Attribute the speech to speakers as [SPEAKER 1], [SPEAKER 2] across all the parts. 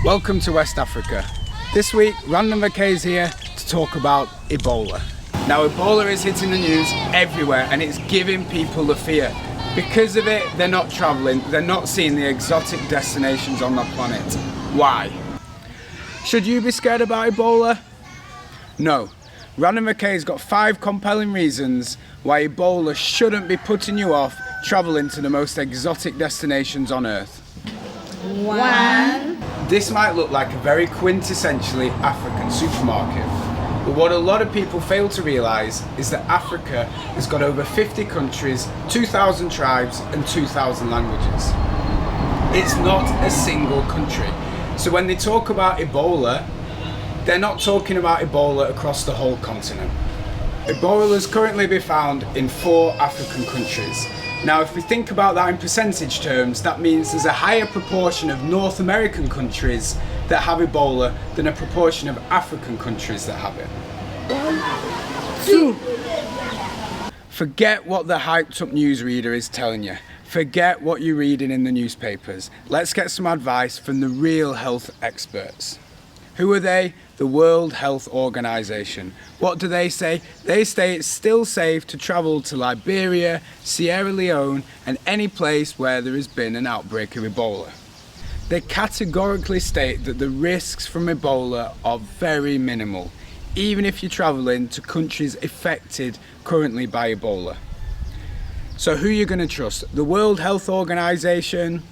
[SPEAKER 1] Welcome to West Africa. This week, Random Vacay is here to talk about Ebola. Now, Ebola is hitting the news everywhere and it's giving people the fear. Because of it, they're not travelling, they're not seeing the exotic destinations on the planet. Why? Should you be scared about Ebola? No. Random Vacay's got 5 compelling reasons why Ebola shouldn't be putting you off travelling to the most exotic destinations on Earth.
[SPEAKER 2] 1.
[SPEAKER 1] This might look like a very quintessentially African supermarket, but what a lot of people fail to realise is that Africa has got over 50 countries, 2,000 tribes and 2,000 languages. It's not a single country. So when they talk about Ebola, they're not talking about Ebola across the whole continent. Ebola is currently be found in 4 African countries. Now, if we think about that in percentage terms, that means there's a higher proportion of North American countries that have Ebola than a proportion of African countries that have it.
[SPEAKER 2] 2.
[SPEAKER 1] Forget what the hyped up newsreader is telling you. Forget what you're reading in the newspapers. Let's get some advice from the real health experts. Who are they? The World Health Organization. What do they say? They say it's still safe to travel to Liberia, Sierra Leone, and any place where there has been an outbreak of Ebola. They categorically state that the risks from Ebola are very minimal, even if you're traveling to countries affected currently by Ebola. So who are you going to trust? The World Health Organization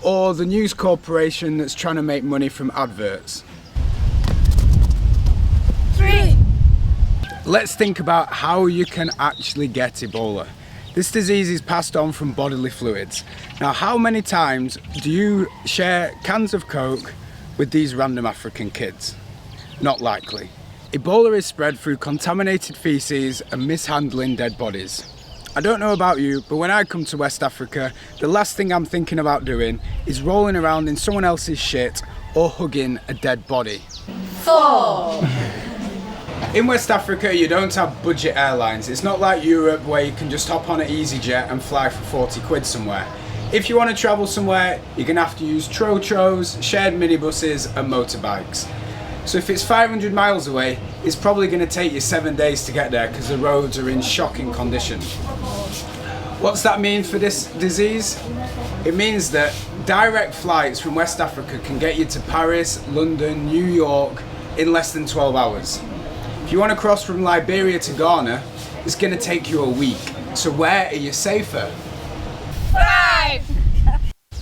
[SPEAKER 1] or the news corporation that's trying to make money from adverts?
[SPEAKER 2] 3.
[SPEAKER 1] Let's think about how you can actually get Ebola. This disease is passed on from bodily fluids. Now, how many times do you share cans of Coke with these random African kids? Not likely. Ebola is spread through contaminated feces and mishandling dead bodies. I don't know about you, but when I come to West Africa, the last thing I'm thinking about doing is rolling around in someone else's shit or hugging a dead body.
[SPEAKER 2] 4.
[SPEAKER 1] In West Africa, you don't have budget airlines. It's not like Europe where you can just hop on an EasyJet and fly for 40 quid somewhere. If you want to travel somewhere, you're going to have to use trotros, shared minibuses and motorbikes. So if it's 500 miles away, it's probably going to take you 7 days to get there because the roads are in shocking condition. What's that mean for this disease? It means that direct flights from West Africa can get you to Paris, London, New York in less than 12 hours. If you want to cross from Liberia to Ghana, it's going to take you a week. So where are you safer?
[SPEAKER 2] 5.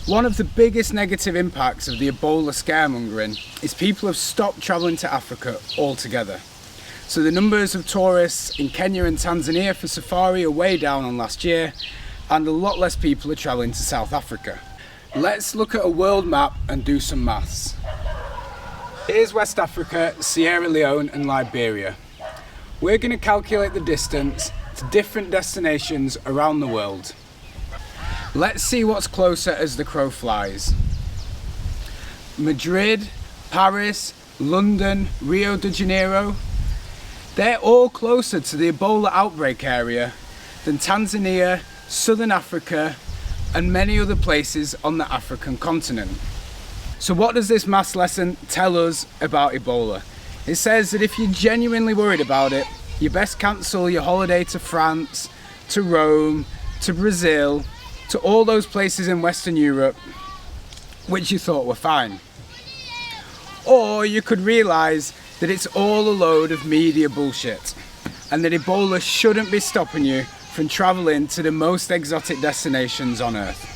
[SPEAKER 1] One of the biggest negative impacts of the Ebola scaremongering is people have stopped travelling to Africa altogether. So the numbers of tourists in Kenya and Tanzania for safari are way down on last year, and a lot less people are travelling to South Africa. Let's look at a world map and do some maths. Here's West Africa, Sierra Leone and Liberia. We're going to calculate the distance to different destinations around the world. Let's see what's closer as the crow flies. Madrid, Paris, London, Rio de Janeiro. They're all closer to the Ebola outbreak area than Tanzania, Southern Africa and many other places on the African continent. So what does this maths lesson tell us about Ebola? It says that if you're genuinely worried about it, you best cancel your holiday to France, to Rome, to Brazil, to all those places in Western Europe which you thought were fine. Or you could realise that it's all a load of media bullshit and that Ebola shouldn't be stopping you from travelling to the most exotic destinations on Earth.